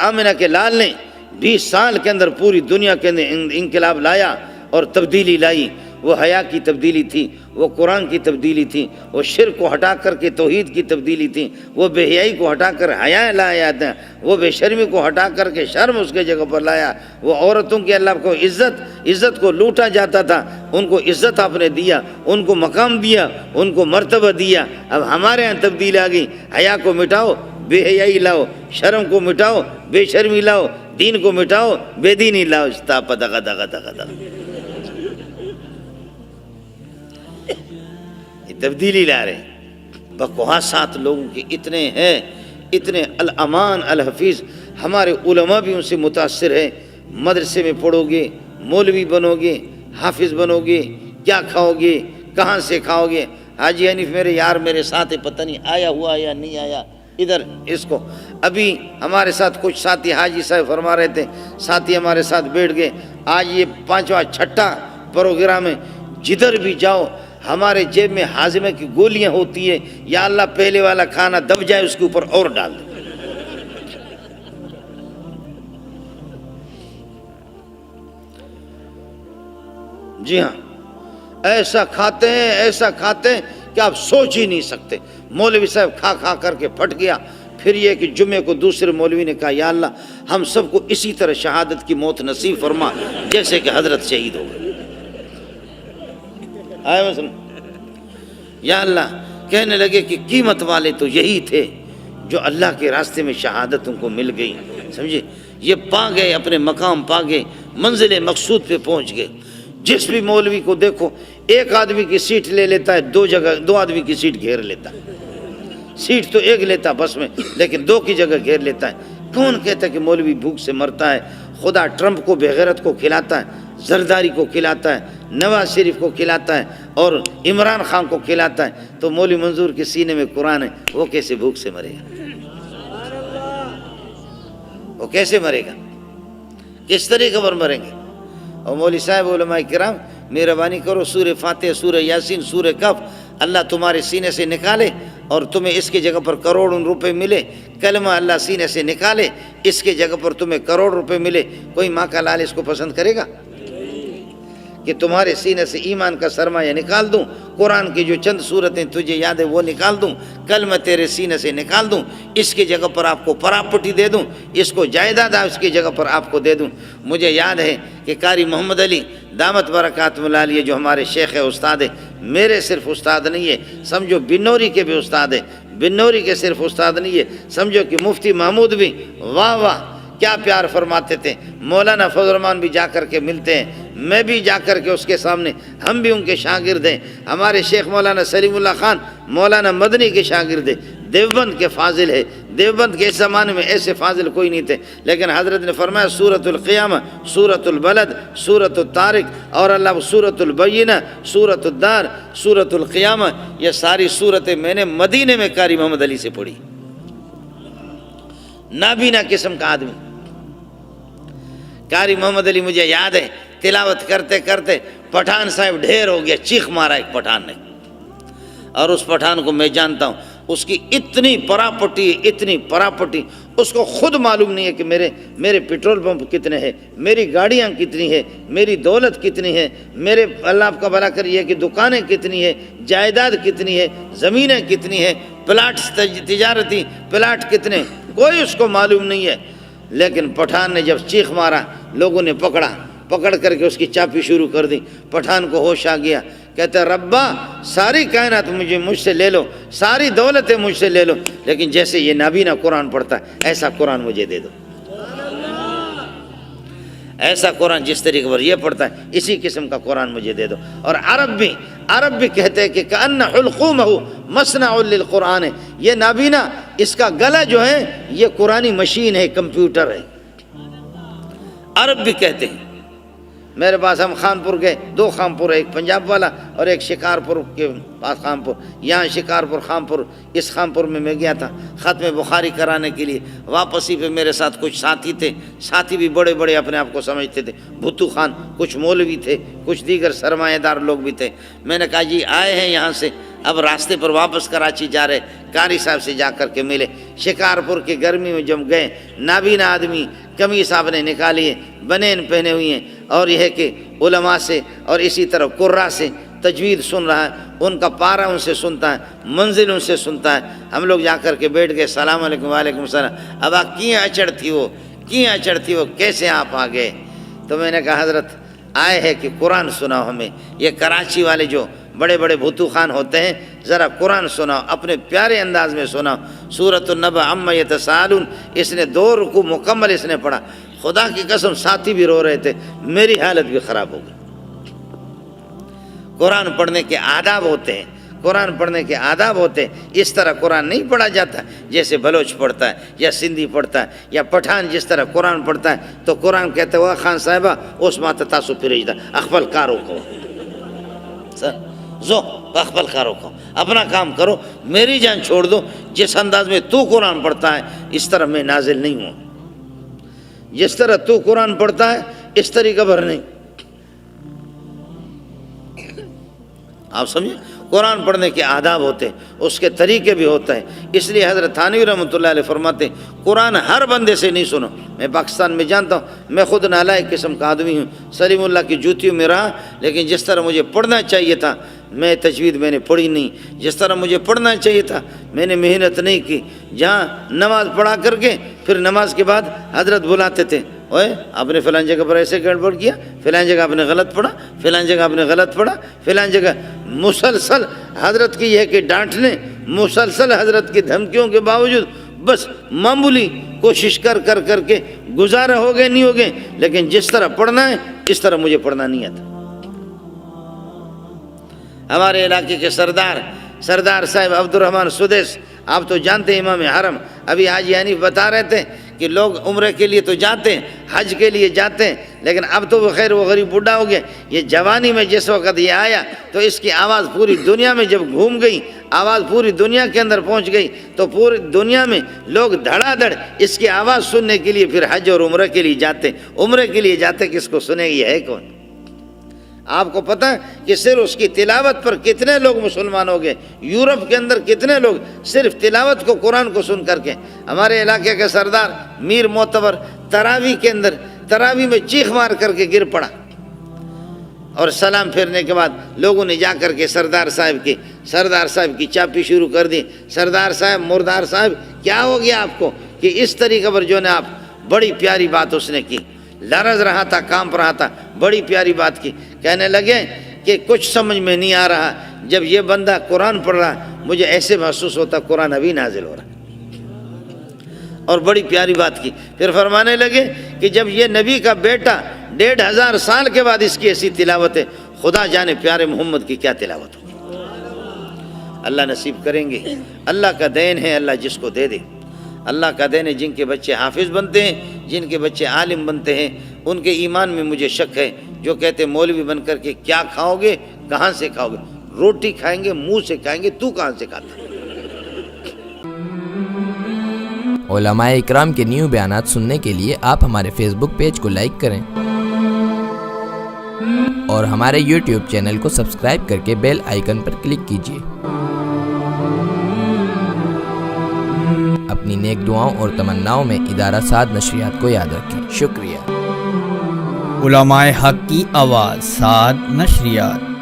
آمنہ کے لال نے 20 سال کے اندر پوری دنیا کے اندر انقلاب لایا اور تبدیلی لائی۔ وہ حیا کی تبدیلی تھی، وہ قرآن کی تبدیلی تھی، وہ شرک کو ہٹا کر کے توحید کی تبدیلی تھی، وہ بے حیائی کو ہٹا کر حیا لایا تھا، وہ بے شرمی کو ہٹا کر کے شرم اس کے جگہ پر لایا، وہ عورتوں کی اللہ کو عزت کو لوٹا جاتا تھا، ان کو عزت آپ نے دیا، ان کو مقام دیا، ان کو مرتبہ دیا۔ اب ہمارے ہاں تبدیلی آ گئی، حیا کو مٹاؤ، بے حیائی لاؤ، شرم کو مٹاؤ، بے شرمی لاؤ، دین کو مٹاؤ، بے دینی لاؤ، دغا دغا دغا دغا۔ تبدیلی لا رہے ہیں۔ بکواسات لوگوں کے اتنے ہیں، اتنے الامان الحفیظ۔ ہمارے علماء بھی ان سے متاثر ہیں۔ مدرسے میں پڑھو گے، مولوی بنو گے، حافظ بنو گے، کیا کھاؤ گے، کہاں سے کھاؤ گے۔ حاجی حنیف میرے یار میرے ساتھ ہے، پتہ نہیں آیا ہوا یا نہیں آیا ادھر اس کو۔ ابھی ہمارے ساتھ کچھ ساتھی حاجی صاحب فرما رہے تھے، ساتھی ہمارے ساتھ بیٹھ گئے، آج یہ 5واں 6ٹھا پروگرام ہے، جدھر بھی جاؤ ہمارے جیب میں ہاضمہ کی گولیاں ہوتی ہیں، یا اللہ پہلے والا کھانا دب جائے اس کے اوپر اور ڈال دے۔ جی ہاں، ایسا کھاتے ہیں کہ آپ سوچ ہی نہیں سکتے۔ مولوی صاحب کھا کھا کر کے پھٹ گیا۔ پھر یہ کہ جمعے کو دوسرے مولوی نے کہا یا اللہ ہم سب کو اسی طرح شہادت کی موت نصیب فرما جیسے کہ حضرت شہید ہو گئے۔ آئے مثلا یا اللہ کہنے لگے کہ قیمت والے تو یہی تھے جو اللہ کے راستے میں شہادت ان کو مل گئی، سمجھے، یہ پا گئے، اپنے مقام پا گئے، منزل مقصود پہ پہنچ گئے۔ جس بھی مولوی کو دیکھو ایک آدمی کی سیٹ لے لیتا ہے، دو آدمی کی سیٹ گھیر لیتا ہے۔ سیٹ تو ایک لیتا بس میں، لیکن 2 کی جگہ گھیر لیتا ہے۔ کون کہتا ہے کہ مولوی بھوک سے مرتا ہے؟ خدا ٹرمپ کو بغیرت کو کھلاتا ہے، زرداری کو کھلاتا ہے، نواز شریف کو کھلاتا ہے اور عمران خان کو کھلاتا ہے، تو مولوی منظور کے سینے میں قرآن ہے، وہ کیسے بھوک سے مرے گا؟ وہ کیسے مرے گا؟ کس طریقے پر مریں گے؟ اور مولوی صاحب علماء کرام مہربانی کرو، سورہ فاتحہ، سورہ یاسین، سورہ کہف اللہ تمہارے سینے سے نکالے اور تمہیں اس کی جگہ پر کروڑوں روپے ملے۔ کلمہ اللہ سینے سے نکالے، اس کی جگہ پر تمہیں کروڑ روپے ملے، کوئی ماں کا لال اس کو پسند کرے گا؟ کہ تمہارے سینے سے ایمان کا سرمایہ نکال دوں، قرآن کی جو چند صورتیں تجھے یاد ہے وہ نکال دوں، کلمہ تیرے سینے سے نکال دوں، اس کی جگہ پر آپ کو پراپرٹی دے دوں، اس کو جائیداد اس کی جگہ پر آپ کو دے دوں۔ مجھے یاد ہے کہ قاری محمد علی دامت برکاتہ العالیہ جو ہمارے شیخ ہے، استاد ہے، میرے صرف استاد نہیں ہے، سمجھو بنوری کے بھی استاد ہے، بنوری کے صرف استاد نہیں ہے، سمجھو کہ مفتی محمود بھی واہ واہ کیا پیار فرماتے تھے۔ مولانا فضل الرحمان بھی جا کر کے ملتے ہیں، میں بھی جا کر کے اس کے سامنے، ہم بھی ان کے شاگرد ہیں۔ ہمارے شیخ مولانا سلیم اللہ خان مولانا مدنی کے شاگرد ہیں، دیوبند کے فاضل ہے۔ دیوبند کے زمانے میں ایسے فاضل کوئی نہیں تھے، لیکن حضرت نے فرمایا سورۃ القیامہ، سورۃ البلد، سورۃ الطارق اور اللہ سورۃ البینہ، سورۃ الدار، سورۃ القیامہ، یہ ساری صورتیں میں نے مدینے میں قاری محمد علی سے پڑھی۔ نابینا قسم کا آدمی قاری محمد علی، مجھے یاد ہے تلاوت کرتے کرتے پٹھان صاحب ڈھیر ہو گیا، چیخ مارا ایک پٹھان نے، اور اس پٹھان کو میں جانتا ہوں، اس کی اتنی پراپرٹی اس کو خود معلوم نہیں ہے کہ میرے پیٹرول پمپ کتنے ہیں، میری گاڑیاں کتنی ہیں، میری دولت کتنی ہے، میرے اللہ آپ کا بھلا کریے کہ دکانیں کتنی ہیں، جائیداد کتنی ہے، زمینیں کتنی ہیں، پلاٹ تجارتی پلاٹ کتنے، کوئی اس کو معلوم نہیں ہے۔ لیکن پٹھان نے جب چیخ مارا، لوگوں نے پکڑ کر کے اس کی چاپی شروع کر دی۔ پٹھان کو ہوش آ گیا، کہتا ربا ساری کائنات مجھ سے لے لو، ساری دولتیں مجھ سے لے لو، لیکن جیسے یہ نابینا قرآن پڑھتا ہے ایسا قرآن مجھے دے دو، ایسا قرآن جس طریقے پر یہ پڑھتا ہے اسی قسم کا قرآن مجھے دے دو۔ اور عرب بھی کہتے ہیں کہ کأن حلقومہ مصنع للقرآن، یہ نابینا اس کا گلا جو ہے یہ قرآنی مشین ہے، کمپیوٹر ہے، عرب بھی کہتے ہیں۔ میرے پاس ہم خانپور گئے، 2 خانپور، ایک پنجاب والا اور ایک شکارپور کے پاس خانپور، یہاں شکارپور خانپور، اس خانپور میں گیا تھا ختم بخاری کرانے کے لیے۔ واپسی پہ میرے ساتھ کچھ ساتھی تھے، ساتھی بھی بڑے بڑے اپنے آپ کو سمجھتے تھے، بھتو خان، کچھ مولوی تھے، کچھ دیگر سرمایہ دار لوگ بھی تھے۔ میں نے کہا جی آئے ہیں یہاں سے، اب راستے پر واپس کراچی جا رہے، قاری صاحب سے جا کر کے ملے، شکارپور کی گرمی میں جب گئے، نابینا آدمی قمیص آپ نے نکالی ہے، بنین پہنے ہوئی ہیں، اور یہ ہے کہ علماء سے اور اسی طرح قرا سے تجوید سن رہا ہے، ان کا پارا ان سے سنتا ہے، منزل ان سے سنتا ہے۔ ہم لوگ جا کر کے بیٹھ گئے، السلام علیکم، وعلیکم السلام، اب آپ کیوں اچڑ تھی وہ کیسے آپ آ گئے؟ تو میں نے کہا حضرت آئے ہیں کہ قرآن سناؤ ہمیں، یہ کراچی والے جو بڑے بڑے بھوتو خان ہوتے ہیں، ذرا قرآن سناؤ، اپنے پیارے انداز میں سناؤ۔ سورۃ النبأ عما یتساءلون، اس نے 2 رکوع مکمل اس نے پڑھا، خدا کی قسم ساتھی بھی رو رہے تھے، میری حالت بھی خراب ہو گئی۔ قرآن پڑھنے کے آداب ہوتے ہیں، قرآن پڑھنے کے آداب ہوتے ہیں، اس طرح قرآن نہیں پڑھا جاتا جیسے بلوچ پڑھتا ہے یا سندھی پڑھتا ہے یا پٹھان جس طرح قرآن پڑھتا ہے۔ تو قرآن کہتے ہوا خان صاحبہ اس مات تاسو پھریجدہ اخبل کارو کو زو اخبل کارو کو، اپنا کام کرو، میری جان چھوڑ دو۔ جس انداز میں تو قرآن پڑھتا ہے اس طرح میں نازل نہیں ہوں، جس طرح تو قرآن پڑھتا ہے اس طریقہ پر نہیں۔ آپ سمجھیں، قرآن پڑھنے کے آداب ہوتے ہیں، اس کے طریقے بھی ہوتے ہیں۔ اس لیے حضرت تھانوی رحمۃ اللہ علیہ فرماتے ہیں قرآن ہر بندے سے نہیں سنو۔ میں پاکستان میں جانتا ہوں، میں خود نالائق قسم کا آدمی ہوں، سلیم اللہ کی جوتیوں میں رہا، لیکن جس طرح مجھے پڑھنا چاہیے تھا میں تجوید میں نے پڑھی نہیں، جس طرح مجھے پڑھنا چاہیے تھا میں نے محنت نہیں کی۔ جہاں نماز پڑھا کر کے پھر نماز کے بعد حضرت بلاتے تھے، اوے آپ نے فلان جگہ پر ایسے گڑبڑ کیا، فلان جگہ آپ نے غلط پڑھا، فلان جگہ آپ نے غلط پڑھا، فلان جگہ۔ مسلسل حضرت کی یہ کہ ڈانٹنے، مسلسل حضرت کی دھمکیوں کے باوجود بس معمولی کوشش کر کے گزارا ہو گئے نہیں ہو گئے، لیکن جس طرح پڑھنا ہے اس طرح مجھے پڑھنا نہیں آتا۔ ہمارے علاقے کے سردار صاحب عبد الرحمن سدیس، آپ تو جانتے ہیں امام حرم، ابھی حاجی حنیف بتا رہے تھے کہ لوگ عمرے کے لیے تو جاتے ہیں، حج کے لیے جاتے ہیں، لیکن اب تو وہ خیر وہ غریب بوڑھا ہو گیا۔ یہ جوانی میں جس وقت یہ آیا تو اس کی آواز پوری دنیا میں جب گھوم گئی، آواز پوری دنیا کے اندر پہنچ گئی، تو پوری دنیا میں لوگ دھڑا دھڑ اس کی آواز سننے کے لیے پھر حج اور عمرے کے لیے جاتے۔ عمرے کے لیے جاتے، کس کو سنے یہ ہے کون؟ آپ کو پتہ ہے کہ صرف اس کی تلاوت پر کتنے لوگ مسلمان ہو گئے؟ یورپ کے اندر کتنے لوگ صرف تلاوت کو، قرآن کو سن کر کے۔ ہمارے علاقے کا سردار میر معتبر تراویح کے اندر تراویح میں چیخ مار کر کے گر پڑا، اور سلام پھیرنے کے بعد لوگوں نے جا کر کے سردار صاحب کی چاپی شروع کر دی۔ سردار صاحب، مردار صاحب، کیا ہو گیا آپ کو کہ اس طریقے پر جو ہے آپ، بڑی پیاری بات اس نے کی، لرز رہا تھا، کانپ رہا تھا، بڑی پیاری بات کی۔ کہنے لگے کہ کچھ سمجھ میں نہیں آ رہا، جب یہ بندہ قرآن پڑھ رہا مجھے ایسے محسوس ہوتا قرآن ابھی نازل ہو رہا، اور بڑی پیاری بات کی۔ پھر فرمانے لگے کہ جب یہ نبی کا بیٹا 1500 سال کے بعد اس کی ایسی تلاوت ہے، خدا جانے پیارے محمد کی کیا تلاوت ہو۔ اللہ نصیب کریں گے، اللہ کا دین ہے، اللہ جس کو دے دے، اللہ کا دین ہے۔ جن کے بچے حافظ بنتے ہیں، جن کے بچے عالم بنتے ہیں، ان کے ایمان میں مجھے شک ہے۔ جو کہتے مولوی بن کر کے کیا کھاؤ گے، کہاں سے کھاؤ گے؟ روٹی کھائیں گے، منہ سے کھائیں گے، تو کہاں سے کھاتا؟ علماء اکرام کے نیو بیانات سننے کے لیے آپ ہمارے فیس بک پیج کو لائک کریں اور ہمارے یوٹیوب چینل کو سبسکرائب کر کے بیل آئیکن پر کلک کیجیے۔ اپنی نیک دعاؤں اور تمناؤں میں ادارہ سعد نشریات کو یاد رکھیں۔ شکریہ۔ علماء حق کی آواز، سعد نشریات۔